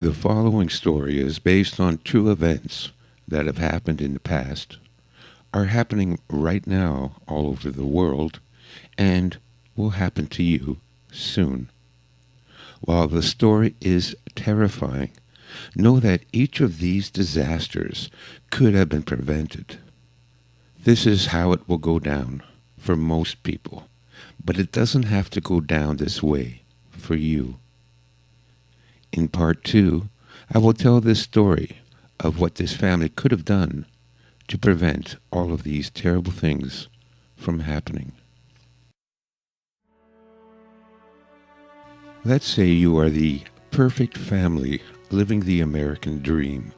The following story is based on true events that have happened in the past, are happening right now all over the world, and will happen to you soon. While the story is terrifying, know that each of these disasters could have been prevented. This is how it will go down for most people, but it doesn't have to go down this way for you. In part 2, I will tell this story of what this family could have done to prevent all of these terrible things from happening. Let's say you are the perfect family living the American dream.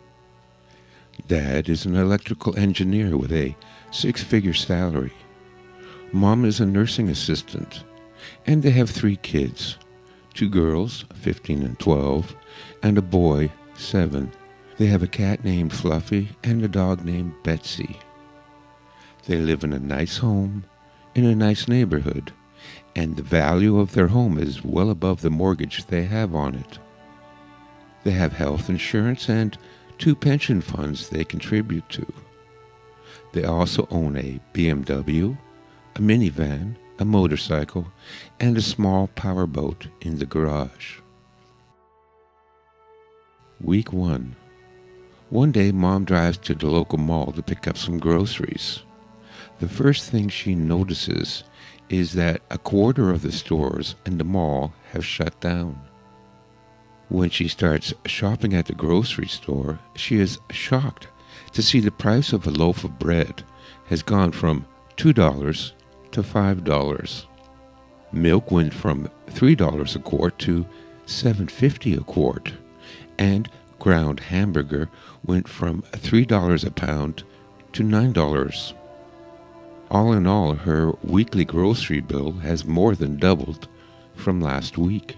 Dad is an electrical engineer with a six-figure salary. Mom is a nursing assistant, and they have 3 kids, 2 girls, 15 and 12, and a boy, 7. They have a cat named Fluffy and a dog named Betsy. They live in a nice home, in a nice neighborhood, and the value of their home is well above the mortgage they have on it. They have health insurance and 2 pension funds they contribute to. They also own a BMW, a minivan, a motorcycle, and a small powerboat in the garage. Week 1. One day, Mom drives to the local mall to pick up some groceries. The first thing she notices is that a quarter of the stores in the mall have shut down. When she starts shopping at the grocery store, she is shocked to see the price of a loaf of bread has gone from $2 to $5. Milk went from $3 a quart to $7.50 a quart, and ground hamburger went from $3 a pound to $9. All in all, her weekly grocery bill has more than doubled from last week.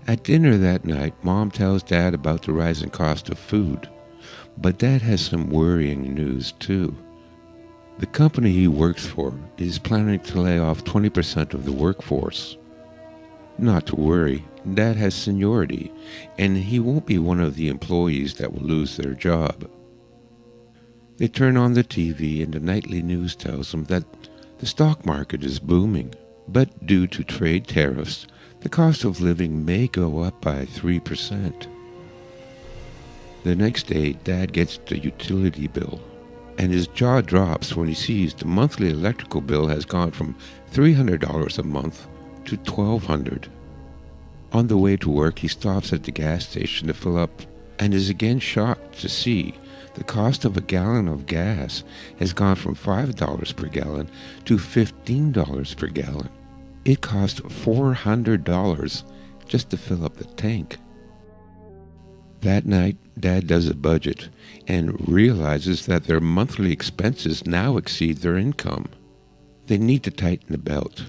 At dinner that night, Mom tells Dad about the rising cost of food, but Dad has some worrying news too. The company he works for is planning to lay off 20% of the workforce. Not to worry, Dad has seniority, and he won't be one of the employees that will lose their job. They turn on the TV and the nightly news tells them that the stock market is booming, but due to trade tariffs, the cost of living may go up by 3%. The next day, Dad gets the utility bill, and his jaw drops when he sees the monthly electrical bill has gone from $300 a month to $1,200. On the way to work, he stops at the gas station to fill up and is again shocked to see the cost of a gallon of gas has gone from $5 per gallon to $15 per gallon. It costs $400 just to fill up the tank. That night, Dad does a budget and realizes that their monthly expenses now exceed their income. They need to tighten the belt,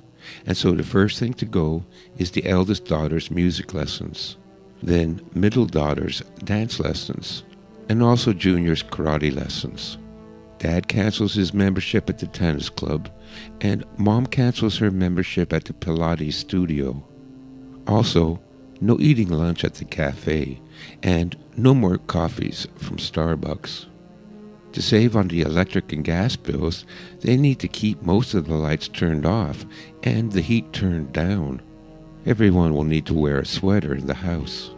and so the first thing to go is the eldest daughter's music lessons, then middle daughter's dance lessons, and also Junior's karate lessons. Dad cancels his membership at the tennis club, and Mom cancels her membership at the Pilates studio. Also, no eating lunch at the cafe, and no more coffees from Starbucks. To save on the electric and gas bills, they need to keep most of the lights turned off and the heat turned down. Everyone will need to wear a sweater in the house.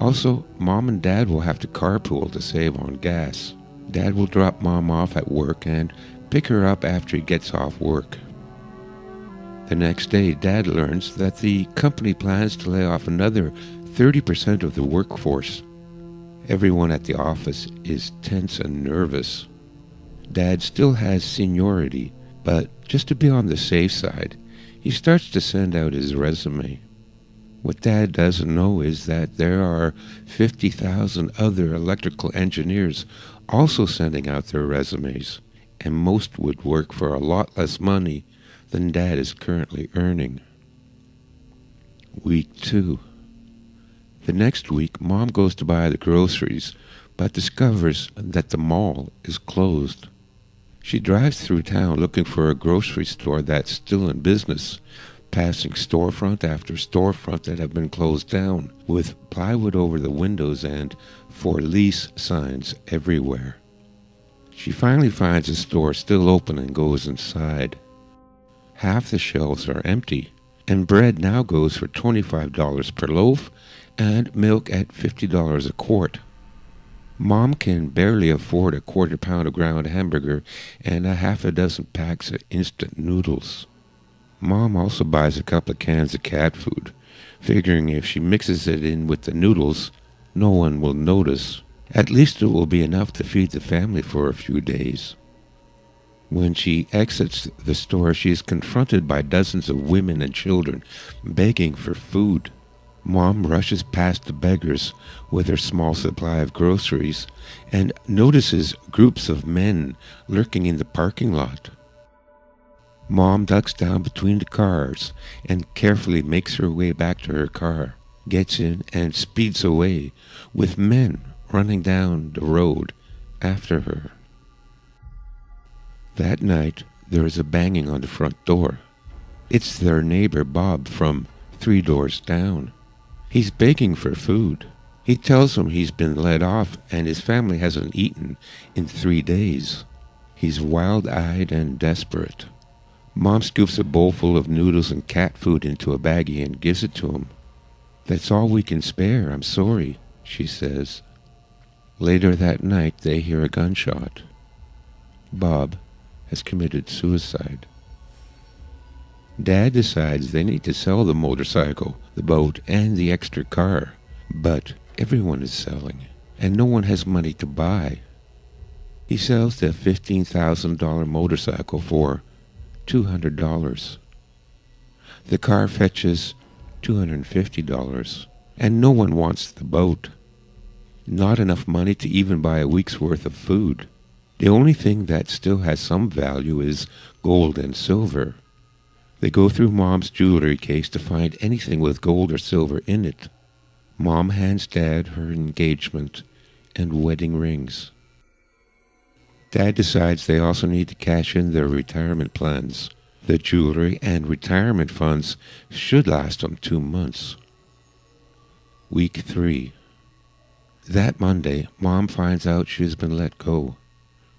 Also, Mom and Dad will have to carpool to save on gas. Dad will drop Mom off at work and pick her up after he gets off work. The next day, Dad learns that the company plans to lay off another 30% of the workforce. Everyone at the office is tense and nervous. Dad still has seniority, but just to be on the safe side, he starts to send out his resume. What Dad doesn't know is that there are 50,000 other electrical engineers also sending out their resumes, and most would work for a lot less money than Dad is currently earning. Week 2. The next week, Mom goes to buy the groceries, but discovers that the mall is closed. She drives through town looking for a grocery store that's still in business, passing storefront after storefront that have been closed down, with plywood over the windows and for lease signs everywhere. She finally finds a store still open and goes inside. Half the shelves are empty, and bread now goes for $25 per loaf and milk at $50 a quart. Mom can barely afford a quarter pound of ground hamburger and a half a dozen packs of instant noodles. Mom also buys a couple of cans of cat food, figuring if she mixes it in with the noodles, no one will notice. At least it will be enough to feed the family for a few days. When she exits the store, she is confronted by dozens of women and children begging for food. Mom rushes past the beggars with her small supply of groceries and notices groups of men lurking in the parking lot. Mom ducks down between the cars and carefully makes her way back to her car, gets in and speeds away, with men running down the road after her. That night, there is a banging on the front door. It's their neighbor Bob from 3 doors down. He's begging for food. He tells them he's been let off and his family hasn't eaten in 3 days. He's wild-eyed and desperate. Mom scoops a bowl full of noodles and cat food into a baggie and gives it to him. "That's all we can spare, I'm sorry," she says. Later that night, they hear a gunshot. Bob has committed suicide. Dad decides they need to sell the motorcycle, the boat, and the extra car. But everyone is selling, and no one has money to buy. He sells the $15,000 motorcycle for $200. The car fetches $250, and no one wants the boat. Not enough money to even buy a week's worth of food. The only thing that still has some value is gold and silver. They go through Mom's jewelry case to find anything with gold or silver in it. Mom hands Dad her engagement and wedding rings. Dad decides they also need to cash in their retirement plans. The jewelry and retirement funds should last them 2 months. Week 3. That Monday, Mom finds out she has been let go.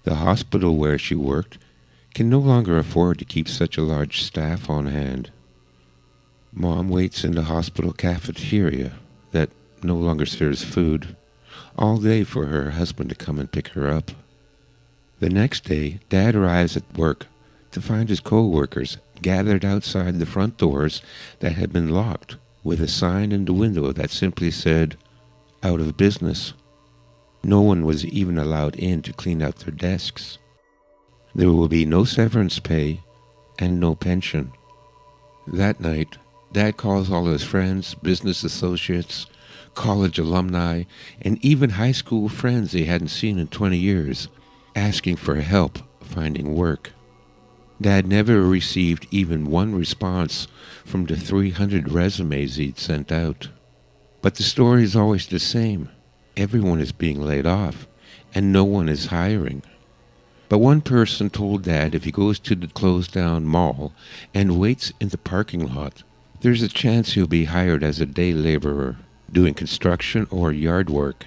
The hospital where she worked can no longer afford to keep such a large staff on hand. Mom waits in the hospital cafeteria that no longer serves food all day for her husband to come and pick her up. The next day, Dad arrives at work to find his co-workers gathered outside the front doors that had been locked, with a sign in the window that simply said, "Out of business." No one was even allowed in to clean out their desks. There will be no severance pay and no pension. That night, Dad calls all his friends, business associates, college alumni, and even high school friends he hadn't seen in 20 years, asking for help finding work. Dad never received even one response from the 300 resumes he'd sent out. But the story is always the same. Everyone is being laid off, and no one is hiring. But one person told Dad if he goes to the closed-down mall and waits in the parking lot, there's a chance he'll be hired as a day laborer, doing construction or yard work.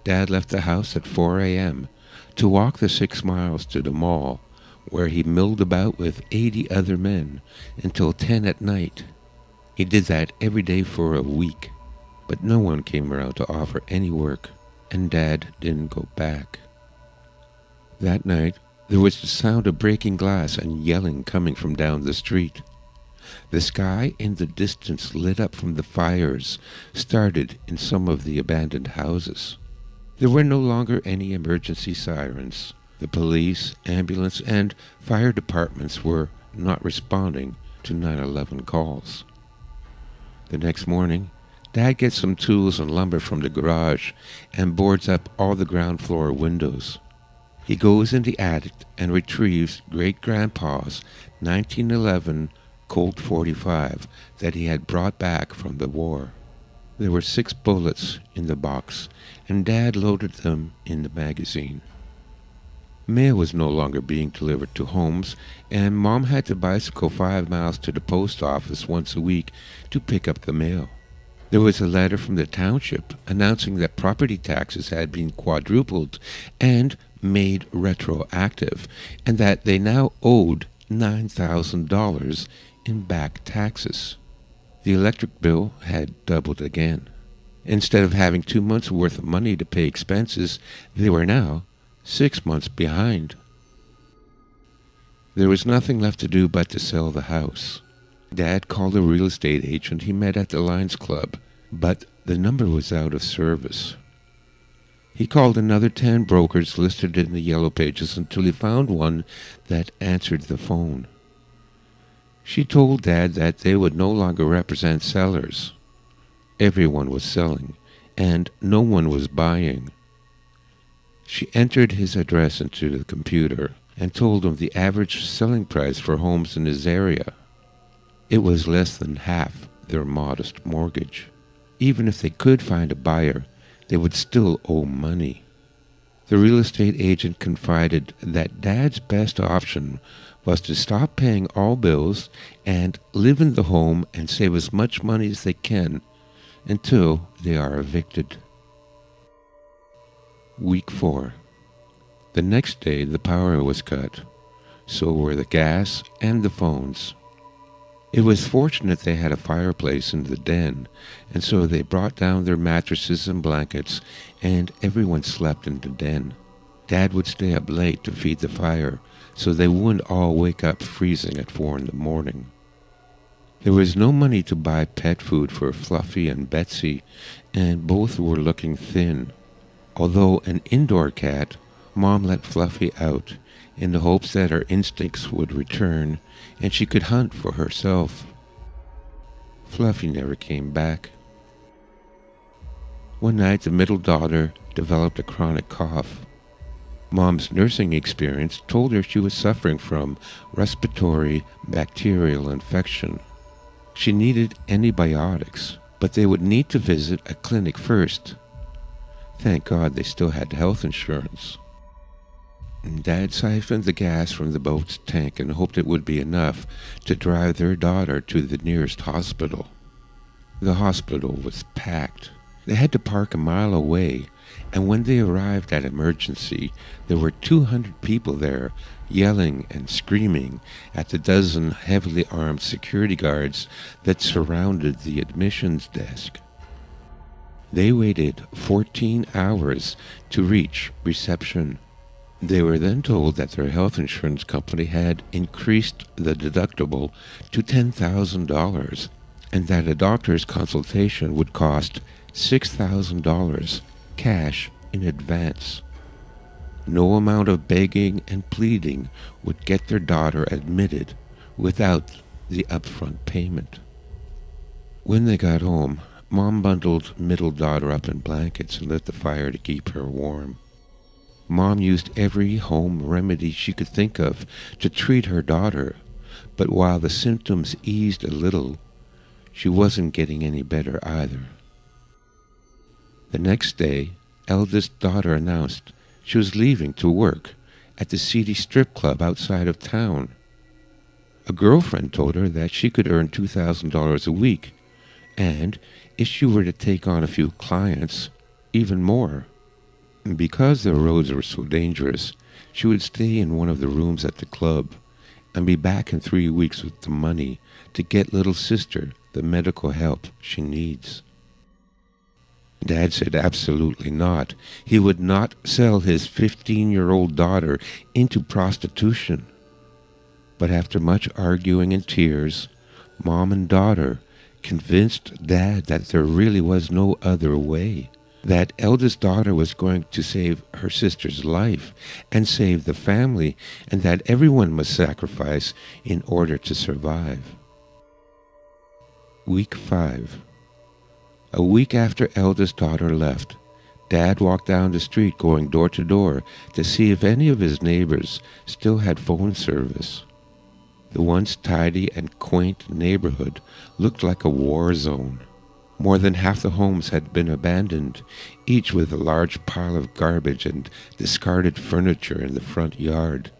Dad left the house at 4 a.m. to walk the 6 miles to the mall, where he milled about with 80 other men until 10 at night. He did that every day for a week, but no one came around to offer any work, and Dad didn't go back. That night, there was the sound of breaking glass and yelling coming from down the street. The sky in the distance lit up from the fires started in some of the abandoned houses. There were no longer any emergency sirens. The police, ambulance, and fire departments were not responding to 911 calls. The next morning, Dad gets some tools and lumber from the garage and boards up all the ground floor windows. He goes in the attic and retrieves Great-Grandpa's 1911 Colt .45 that he had brought back from the war. There were 6 bullets in the box, and Dad loaded them in the magazine. Mail was no longer being delivered to homes, and Mom had to bicycle 5 miles to the post office once a week to pick up the mail. There was a letter from the township announcing that property taxes had been quadrupled and made retroactive, and that they now owed $9,000 in back taxes. The electric bill had doubled again. Instead of having 2 months' worth of money to pay expenses, they were now 6 months behind. There was nothing left to do but to sell the house. Dad called a real estate agent he met at the Lions Club, but the number was out of service. He called another 10 brokers listed in the Yellow Pages until he found one that answered the phone. She told Dad that they would no longer represent sellers. Everyone was selling, and no one was buying. She entered his address into the computer and told him the average selling price for homes in his area. It was less than half their modest mortgage. Even if they could find a buyer, they would still owe money. The real estate agent confided that Dad's best option was to stop paying all bills and live in the home and save as much money as they can until they are evicted. Week 4. The next day the power was cut. So were the gas and the phones. It was fortunate they had a fireplace in the den, and so they brought down their mattresses and blankets, and everyone slept in the den. Dad would stay up late to feed the fire, so they wouldn't all wake up freezing at 4 in the morning. There was no money to buy pet food for Fluffy and Betsy, and both were looking thin. Although an indoor cat, Mom let Fluffy out in the hopes that her instincts would return and she could hunt for herself. Fluffy never came back. One night the middle daughter developed a chronic cough. Mom's nursing experience told her she was suffering from respiratory bacterial infection. She needed antibiotics, but they would need to visit a clinic first. Thank God they still had health insurance. Dad siphoned the gas from the boat's tank and hoped it would be enough to drive their daughter to the nearest hospital. The hospital was packed. They had to park a mile away, and when they arrived at emergency, there were 200 people there, yelling and screaming at the dozen heavily armed security guards that surrounded the admissions desk. They waited 14 hours to reach reception. They were then told that their health insurance company had increased the deductible to $10,000 and that a doctor's consultation would cost $6,000 cash in advance. No amount of begging and pleading would get their daughter admitted without the upfront payment. When they got home, Mom bundled middle daughter up in blankets and lit the fire to keep her warm. Mom used every home remedy she could think of to treat her daughter, but while the symptoms eased a little, she wasn't getting any better either. The next day, eldest daughter announced she was leaving to work at the seedy strip club outside of town. A girlfriend told her that she could earn $2,000 a week, and if she were to take on a few clients, even more. Because the roads were so dangerous, she would stay in one of the rooms at the club and be back in 3 weeks with the money to get little sister the medical help she needs. Dad said absolutely not. He would not sell his 15-year-old daughter into prostitution. But after much arguing and tears, Mom and daughter convinced Dad that there really was no other way. That eldest daughter was going to save her sister's life and save the family, and that everyone must sacrifice in order to survive. Week 5. A week after eldest daughter left, Dad walked down the street going door to door to see if any of his neighbors still had phone service. The once tidy and quaint neighborhood looked like a war zone. More than half the homes had been abandoned, each with a large pile of garbage and discarded furniture in the front yard.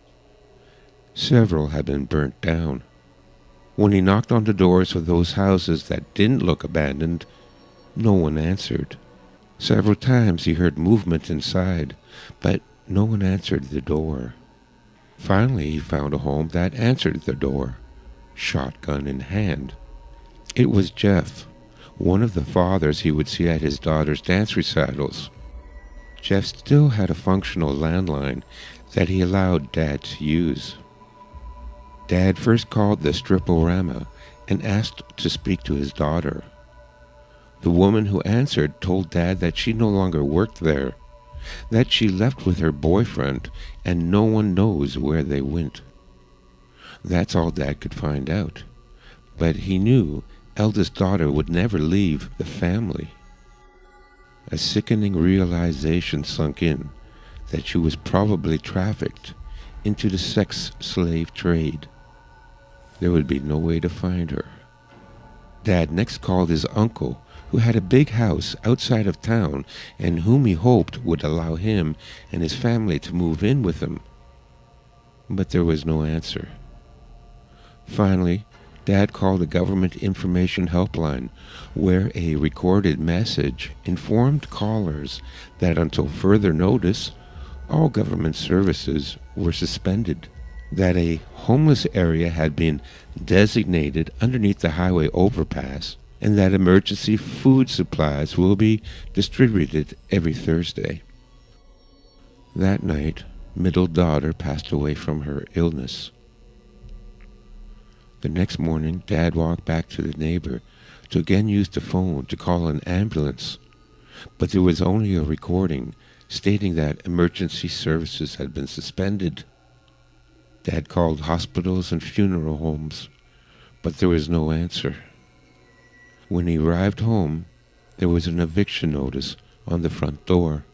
Several had been burnt down. When he knocked on the doors of those houses that didn't look abandoned, no one answered. Several times he heard movement inside, but no one answered the door. Finally, he found a home that answered the door, shotgun in hand. It was Jeff, one of the fathers he would see at his daughter's dance recitals. Jeff still had a functional landline that he allowed Dad to use. Dad first called the Strip-O-Rama and asked to speak to his daughter. The woman who answered told Dad that she no longer worked there, that she left with her boyfriend and no one knows where they went. That's all Dad could find out, but he knew eldest daughter would never leave the family. A sickening realization sunk in that she was probably trafficked into the sex slave trade. There would be no way to find her. Dad next called his uncle, who had a big house outside of town and whom he hoped would allow him and his family to move in with him. But there was no answer. Finally, Dad called a government information helpline where a recorded message informed callers that until further notice, all government services were suspended, that a homeless area had been designated underneath the highway overpass, and that emergency food supplies will be distributed every Thursday. That night, middle daughter passed away from her illness. The next morning, Dad walked back to the neighbor to again use the phone to call an ambulance, but there was only a recording stating that emergency services had been suspended. Dad called hospitals and funeral homes, but there was no answer. When he arrived home, there was an eviction notice on the front door.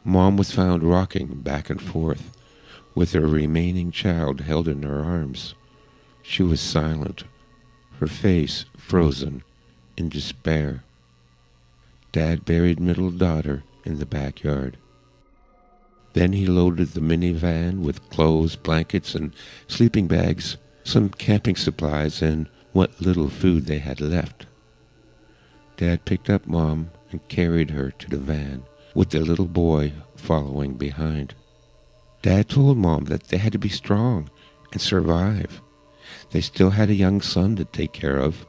Mom was found rocking back and forth, with her remaining child held in her arms. She was silent, her face frozen in despair. Dad buried middle daughter in the backyard. Then he loaded the minivan with clothes, blankets, and sleeping bags, some camping supplies, and what little food they had left. Dad picked up Mom and carried her to the van, with the little boy following behind. Dad told Mom that they had to be strong and survive. They still had a young son to take care of,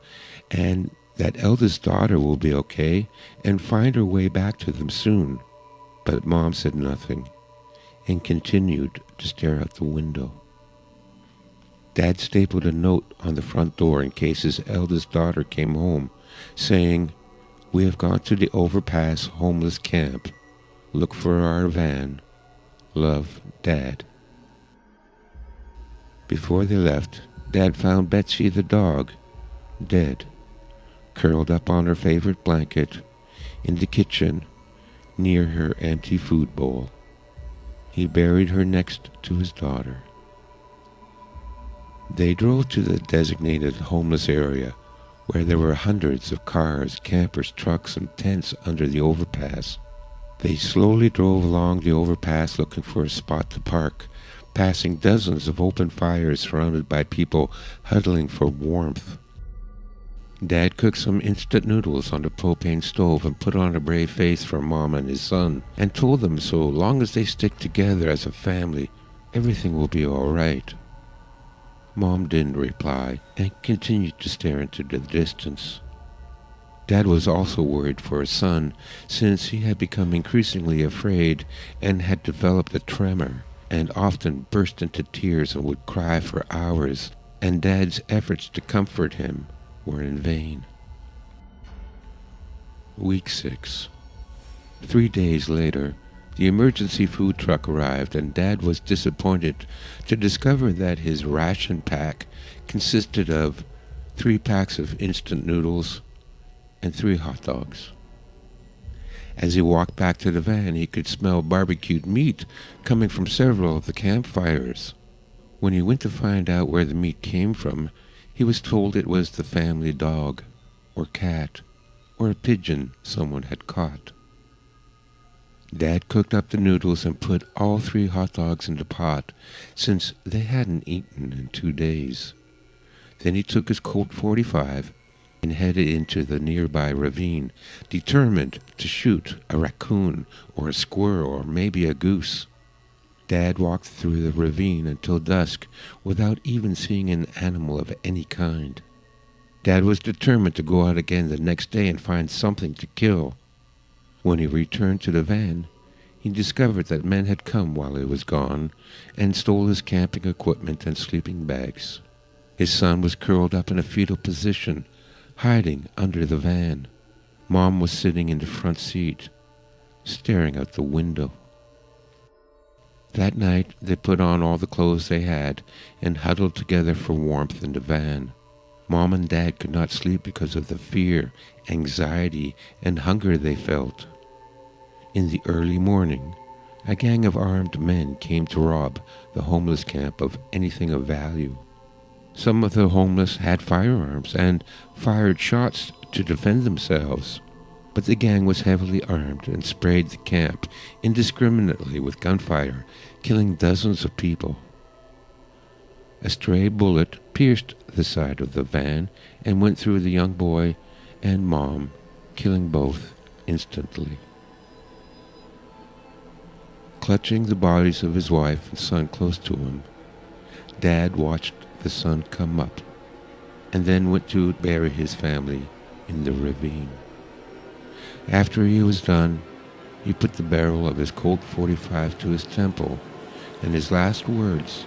and that eldest daughter will be okay and find her way back to them soon. But Mom said nothing and continued to stare out the window. Dad stapled a note on the front door in case his eldest daughter came home, saying, "We have gone to the overpass homeless camp. Look for our van. Love, Dad." Before they left, Dad found Betsy the dog, dead, curled up on her favorite blanket in the kitchen near her empty food bowl. He buried her next to his daughter. They drove to the designated homeless area where there were hundreds of cars, campers, trucks, and tents under the overpass. They slowly drove along the overpass looking for a spot to park, passing dozens of open fires surrounded by people huddling for warmth. Dad cooked some instant noodles on the propane stove and put on a brave face for Mom and his son, and told them so long as they stick together as a family, everything will be all right. Mom didn't reply and continued to stare into the distance. Dad was also worried for his son, since he had become increasingly afraid and had developed a tremor, and often burst into tears and would cry for hours, and Dad's efforts to comfort him were in vain. Week 6. 3 days later, the emergency food truck arrived, and Dad was disappointed to discover that his ration pack consisted of 3 packs of instant noodles and 3 hot dogs. As he walked back to the van, he could smell barbecued meat coming from several of the campfires. When he went to find out where the meat came from, he was told it was the family dog, or cat, or a pigeon someone had caught. Dad cooked up the noodles and put all 3 hot dogs in the pot, since they hadn't eaten in 2 days. Then he took his Colt 45 and headed into the nearby ravine, determined to shoot a raccoon or a squirrel or maybe a goose. Dad walked through the ravine until dusk without even seeing an animal of any kind. Dad was determined to go out again the next day and find something to kill. When he returned to the van, he discovered that men had come while he was gone and stole his camping equipment and sleeping bags. His son was curled up in a fetal position, hiding under the van. Mom was sitting in the front seat, staring out the window. That night, they put on all the clothes they had and huddled together for warmth in the van. Mom and Dad could not sleep because of the fear, anxiety, and hunger they felt. In the early morning, a gang of armed men came to rob the homeless camp of anything of value. Some of the homeless had firearms and fired shots to defend themselves, but the gang was heavily armed and sprayed the camp indiscriminately with gunfire, killing dozens of people. A stray bullet pierced the side of the van and went through the young boy and Mom, killing both instantly. Clutching the bodies of his wife and son close to him, Dad watched the sun come up and then went to bury his family in the ravine. After he was done, he put the barrel of his Colt 45 to his temple, and his last words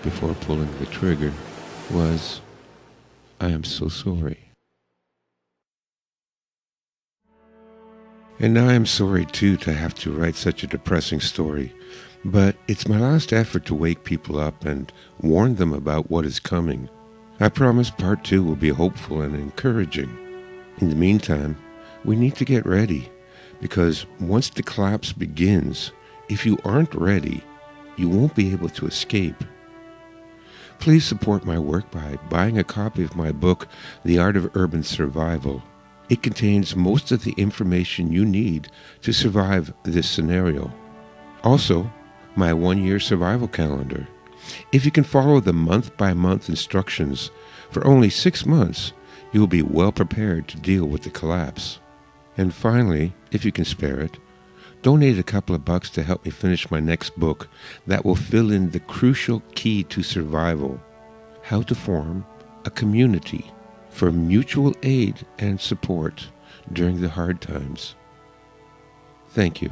before pulling the trigger was, "I am so sorry." And now I am sorry too to have to write such a depressing story, but it's my last effort to wake people up and warn them about what is coming. I promise part 2 will be hopeful and encouraging. In the meantime, we need to get ready, because once the collapse begins, if you aren't ready, you won't be able to escape. Please support my work by buying a copy of my book, The Art of Urban Survival. It contains most of the information you need to survive this scenario. Also, my 1-year survival calendar. If you can follow the month-by-month instructions for only 6 months, you will be well prepared to deal with the collapse. And finally, if you can spare it, donate a couple of bucks to help me finish my next book that will fill in the crucial key to survival: how to form a community for mutual aid and support during the hard times. Thank you.